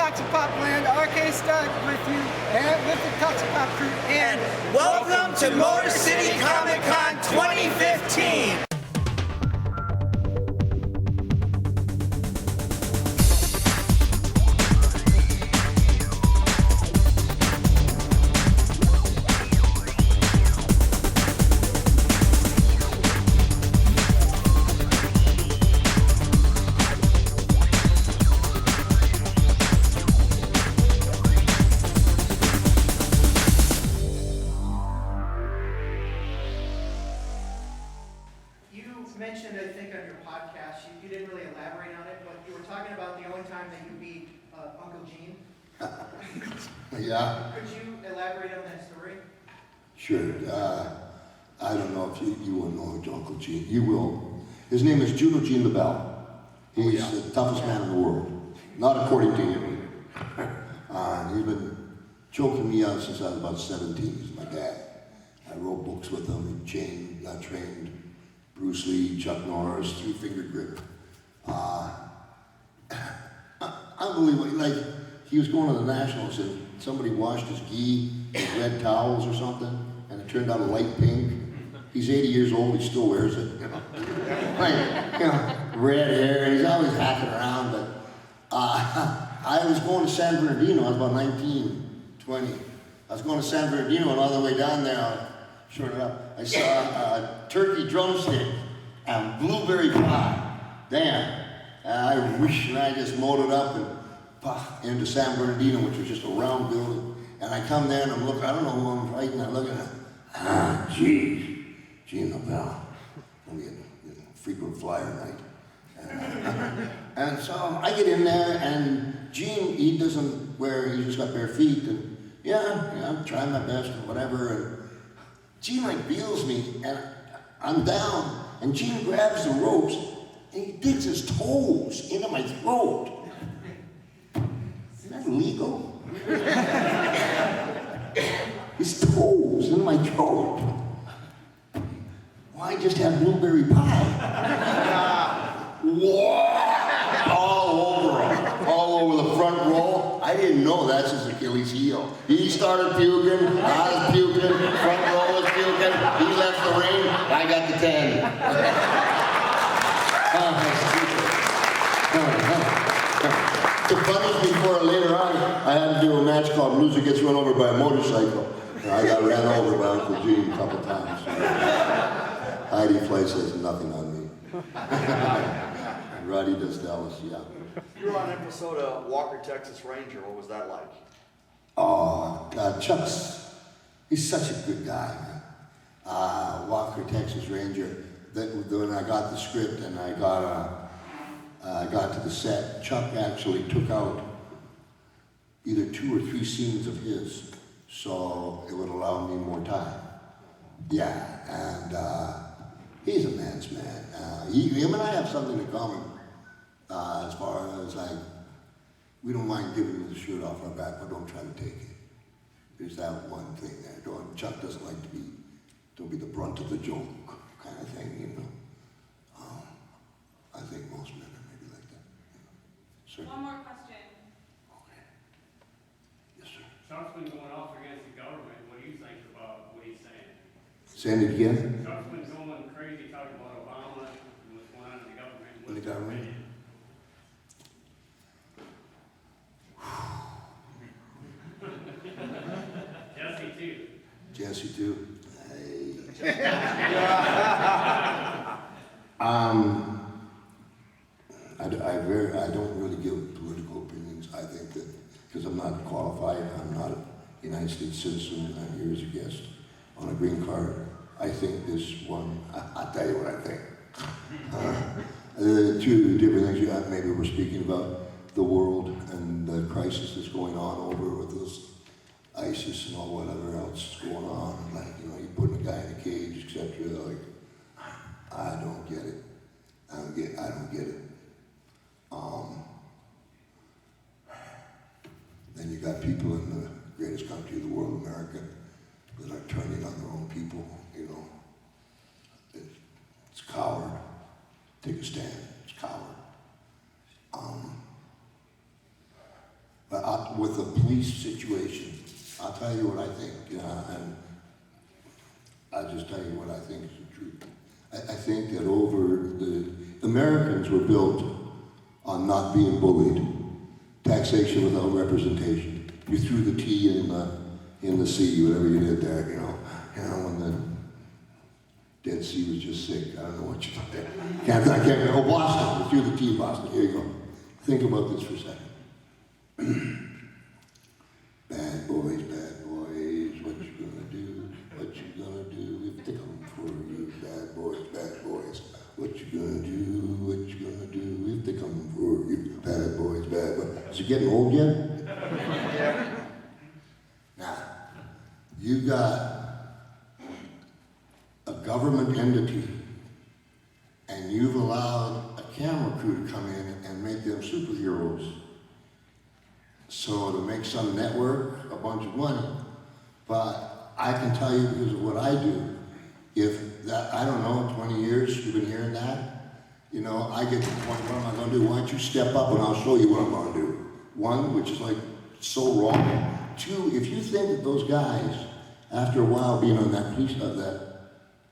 Toxipopland, RK Stud with you, and with the Toxipop crew, and welcome to Motor City Comic Con 2015! Mentioned, I think, on your podcast, you didn't really elaborate on it, but you were talking about the only time that you beat Uncle Gene. Yeah. Could you elaborate on that story? Sure. I don't know if you will know Uncle Gene. You will. His name is Juno Gene LaBelle. He's the toughest man in the world. Not according to you. He's been choking me out since I was about 17. He's my dad. I wrote books with him. He trained Bruce Lee, Chuck Norris, three-fingered grip. Unbelievable. Like, he was going to the Nationals and somebody washed his gi with red towels or something, and it turned out a light pink. He's 80 years old, he still wears it. Red hair, and he's always hacking around, but I was going to San Bernardino, I was about 19, 20. I was going to San Bernardino, and all the way down there, sure enough, I saw a turkey drumstick and blueberry pie. Damn. I wish I just mowed it up and into San Bernardino, which was just a round building. And I come there and I'm looking, I don't know who I'm fighting, I'm looking at, Gene LaBelle. It'll be a frequent flyer night. And so I get in there and Gene, he doesn't wear, he's just got bare feet. And I'm trying my best and whatever. And Gene like feels me, and I'm down, and Gene grabs the ropes, and he digs his toes into my throat. Is that illegal? His toes into my throat. Why just have blueberry pie? Whoa! All over the front row. I didn't know that's his Achilles heel. He started puking, I was puking, front row was puking, he left the ring, I got the 10. To punish me for it later on, I had to do a match called Loser Gets Run Over by a Motorcycle. And I got ran over by Uncle Gene a couple times. Heidi Fleiss says nothing on me. Roddy does Dallas, yeah. You were on an episode of Walker, Texas Ranger. What was that like? Oh, God, he's such a good guy, man. Walker, Texas Ranger. When I got the script and I got to the set, Chuck actually took out either 2 or 3 scenes of his, so it would allow me more time. Yeah, and he's a man's man. Him and I have something in common. As far as we don't mind giving him the shirt off our back, but don't try to take it. There's that one thing there. Chuck doesn't like to don't be the brunt of the joke kind of thing, you know. I think most men are maybe like that. Sir? One more question. Okay. Yes, sir. Trump's been going off against the government. What do you think about what he's saying? Say it again? Trump's been going crazy talking about Obama and what's going on in the government. In the government? Jesse too. Hey. I don't really give political opinions. I think that because I'm not qualified, I'm not a United States citizen, I'm here as a guest on a green card. I think this one, I'll tell you what I think. Two different things maybe we're speaking about, the world and the crisis that's going on over with this ISIS and all whatever else is going on, you putting a guy in a cage, etc. I don't get it. I don't get it. Then you got people in the greatest country of the world, America, that are turning on their own people. It's coward. Take a stand. It's coward. But with the police situation, I'll tell you what I think, and I'll just tell you what I think is the truth. I think that the Americans were built on not being bullied, taxation without representation. You threw the tea in the sea, whatever you did there, when the Dead Sea was just sick. I don't know what you did there. I can't remember. Oh, Boston. You threw the tea in Boston. Here you go. Think about this for a second. Bad boys, what you gonna do? What you gonna do if they come for you? Bad boys, what you gonna do? What you gonna do if they come for you? Bad boys, Is it getting old yet? Yeah. Now, you got a government entity, and you've allowed a camera crew to come in and make them superheroes. So to make some network a bunch of money. But I can tell you because of what I do, if that, I don't know, 20 years you've been hearing that, I get to the point, what am I gonna do? Why don't you step up and I'll show you what I'm gonna do? One, which is like so wrong. Two, if you think that those guys, after a while being on that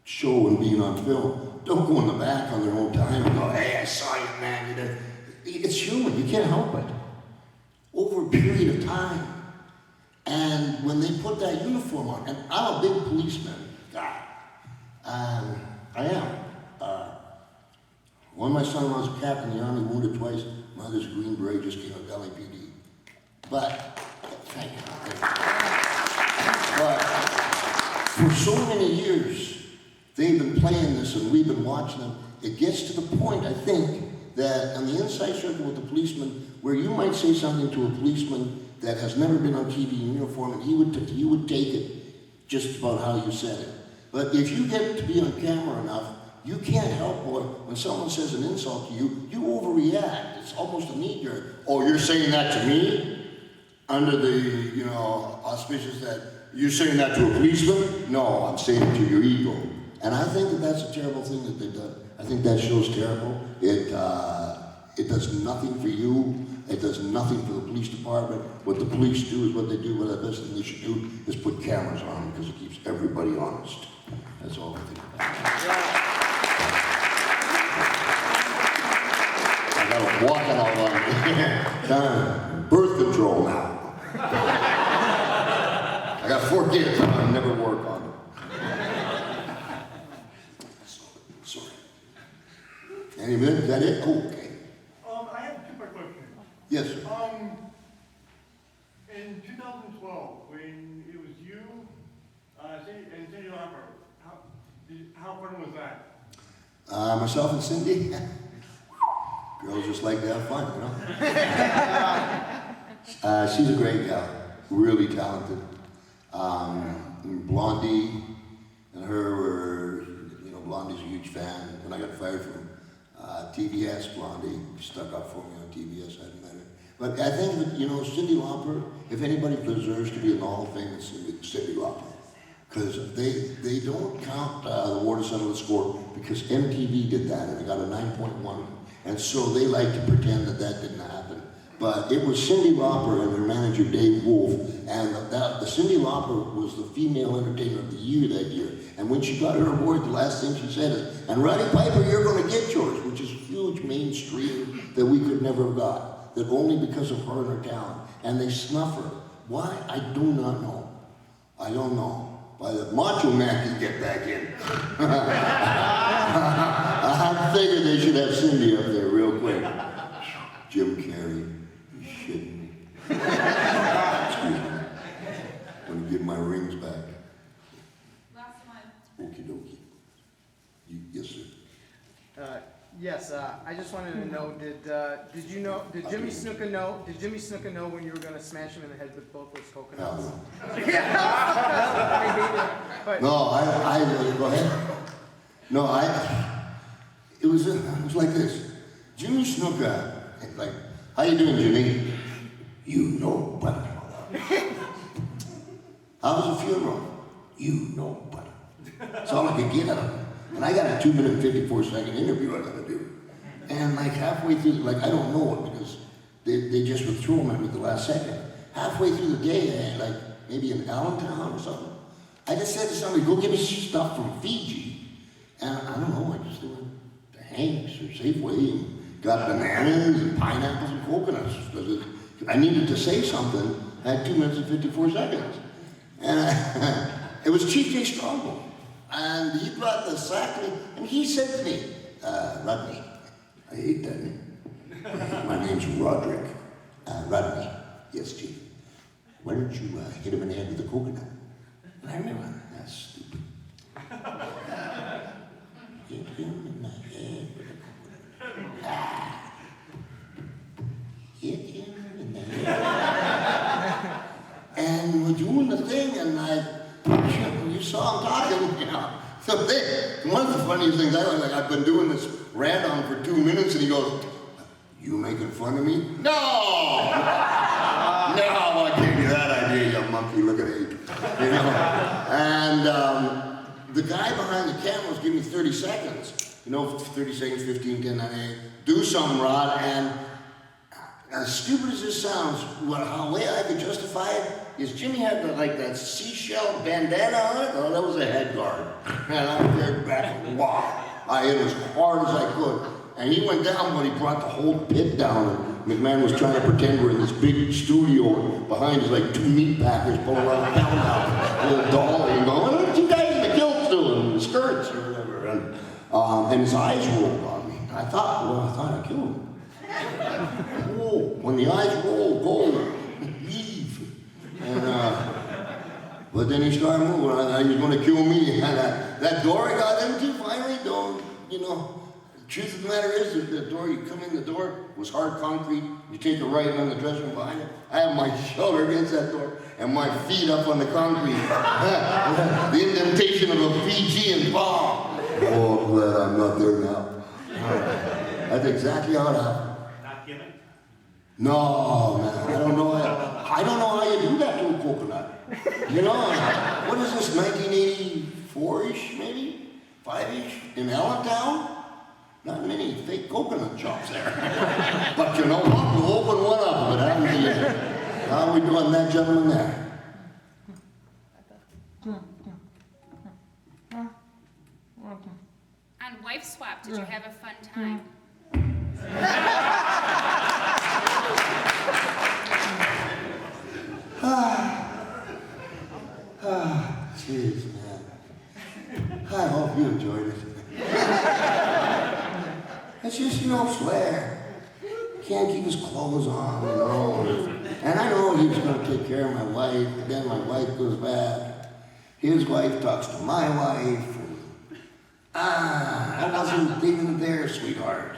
show and being on film, don't go in the back on their own time and go, hey, I saw you, man. It's human, you can't help it. Over a period of time. And when they put that uniform on, and I'm a big policeman guy. I am. One of my son-in-laws was a captain in the Army, wounded twice. Mother's a Green Beret, just came out of LAPD. But, thank you. But for so many years, they've been playing this and we've been watching them. It gets to the point, I think, that on the inside circle with the policeman, where you might say something to a policeman that has never been on TV in uniform, and he would take it just about how you said it. But if you get to be on camera enough, you can't help but when someone says an insult to you, you overreact. It's almost a knee-jerk. Oh, you're saying that to me? Under the, auspicious that you're saying that to a policeman? No, I'm saying it to your ego. And I think that that's a terrible thing that they've done. I think that show's terrible. It does nothing for you. It does nothing for the police department. What the police do is what they do. What the best thing they should do is put cameras on them because it keeps everybody honest. That's all I think about it. I got them walking all on me. Birth control now. I got 4 kids. I'll never work on them. Sorry. Any minute? Is that it? Oh, okay. I have a two-part question. Yes, sir. In 2012, when it was you and Cindy Lauper, how fun was that? Myself and Cindy, girls just like to have fun, She's a great gal, really talented. Blondie and her were, Blondie's a huge fan. When I got fired from TBS, Blondie stuck up for me on TBS. I hadn't met her. But I think that, Cindy Lauper, if anybody deserves to be in the Hall of Fame, it's Cindy Lauper. Because they don't count the War to Settle the Score because MTV did that and they got a 9.1. And so they like to pretend that didn't happen. But it was Cindy Lauper and her manager Dave Wolf, and the Cindy Lauper was the female entertainer of the year that year. And when she got her award, the last thing she said is, and Roddy Piper, you're going to get yours, which is huge mainstream that we could never have got, that only because of her and her talent. And they snuff her. Why? I do not know. I don't know. Why the Macho Man can get back in. I figured they should have Cindy up there real quick. Jim Carrey, you shitting me. Excuse me. I'm going to give my rings back. Last one. Okie dokie. Yes, sir. Yes, I just wanted to know, did Jimmy Snuka know when you were gonna smash him in the head with both those coconuts? No. But No, go ahead. No, it was like this. Jimmy Snuka, like, how you doing, Jimmy? You know better. How was the funeral? You know better. That's all I could get out of him. And I got a 2-minute and 54-second interview I gotta do. And like halfway through, I don't know it because they just would throw him at me at the last second. halfway through the day, like maybe in Allentown or something, I just said to somebody, go get me stuff from Fiji. And I don't know, I just went to Hank's or Safeway and got bananas and pineapples and coconuts. Because I needed to say something. I had 2 minutes and 54 seconds. And it was Chief J. Strongbow. And he brought the sack to me, and he said to me, Rodney, I hate that name. My name's Roderick. Rodney, yes, Chief. Why don't you hit him in the head with a coconut? And I remember, that's stupid. Hit him in the head with a coconut. Hit him in the head. And we're doing the thing, and you saw him talking, you know. So one of the funniest things I've been doing this rant on for 2 minutes, and he goes, you making fun of me? No! No, I gave you that idea, you monkey, look at it. You know? And the guy behind the camera was giving me 30 seconds. You know, 30 seconds, 15, 10, 9, 8. Do something, Rod. And as stupid as this sounds, how way I could justify it is Jimmy had that seashell bandana on it. Oh, that was a head guard. And I was there back, wow. I hit as hard as I could. And he went down, but he brought the whole pit down. And McMahon was trying to pretend we're in this big studio behind us, like 2 meat packers pulling around the town now. A little dolly and going, what are you guys in the kilts doing? The skirts or whatever. And his eyes rolled on me. I thought I killed him. Oh, when the eyes roll, go, leave. And, but then he started moving. He was going to kill me. And that door I got into finally, the truth of the matter is that the door, you come in the door, was hard concrete. You take a right on the dressing room behind it. I have my shoulder against that door and my feet up on the concrete. The indentation of a Fijian palm. Oh, I'm glad I'm not there now. That's exactly how it happened. Not gimmick? No, man, I don't know how you do that to a coconut. You know, what is this, 1984-ish, maybe? 5-ish? In Allentown? Not many fake coconut shops there. But you know what? We'll open one up of it, haven't we? How are we doing that gentleman there? On Wife Swap, did you have a fun time? Jeez, man. I hope you enjoyed it. It's just, flair. Can't keep his clothes on, And I know he was going to take care of my wife, but then my wife goes back. His wife talks to my wife. I wasn't even there, sweetheart.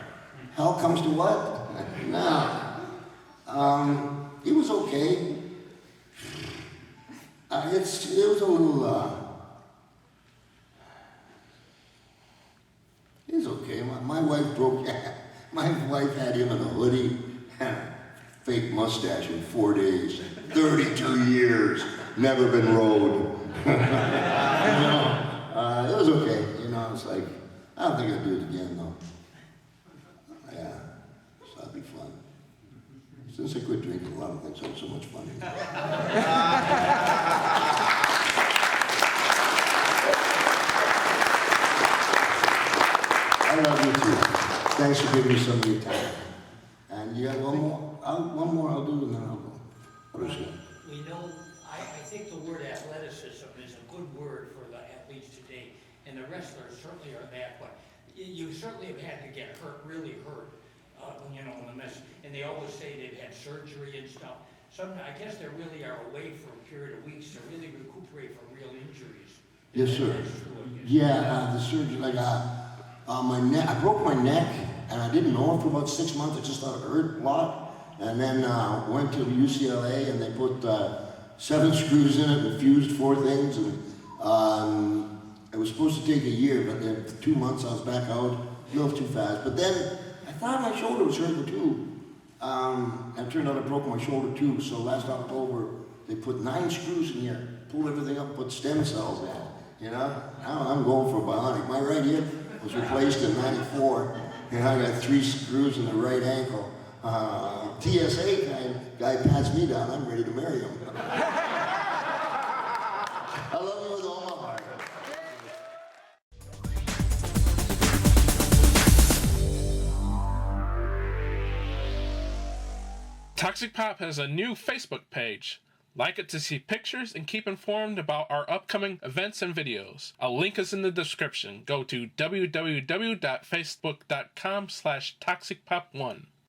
Hell comes to what? No. It was okay. It was a little, it was okay. My wife broke, my wife had him in a hoodie and a fake mustache in 4 days. 32 years, never been rode. It was okay. It's like, I don't think I'd do it again, though. Yeah, so that'd be fun. Since I quit drinking, a lot of things are so much fun. I love you too. Thanks for giving me some of your time. And you got one more I'll do, and then I'll go. Appreciate it. I think the word athleticism is a good word for the athletes today, and the wrestlers certainly are that, but you certainly have had to get hurt, really hurt, in the mess, and they always say they've had surgery and stuff. I guess they really are away for a period of weeks to really recuperate from real injuries. Yes, sir. That's true, I guess. Yeah, the surgery, my neck, I broke my neck, and I didn't know it for about 6 months. I just thought it hurt a lot. And then went to UCLA, and they put 7 screws in it and fused 4 things. And it was supposed to take a year, but then 2 months I was back out. A little too fast. But then I thought my shoulder was hurting too. It turned out I broke my shoulder too. So last October, they put 9 screws in here, pulled everything up, put stem cells in. Now I'm going for a bionic. My right hip was replaced in '94, and I got 3 screws in the right ankle. TSA guy pats me down, I'm ready to marry him. I love you with all my heart. Toxic Pop has a new Facebook page. Like it to see pictures and keep informed about our upcoming events and videos. A link is in the description. Go to www.facebook.com/toxicpop1.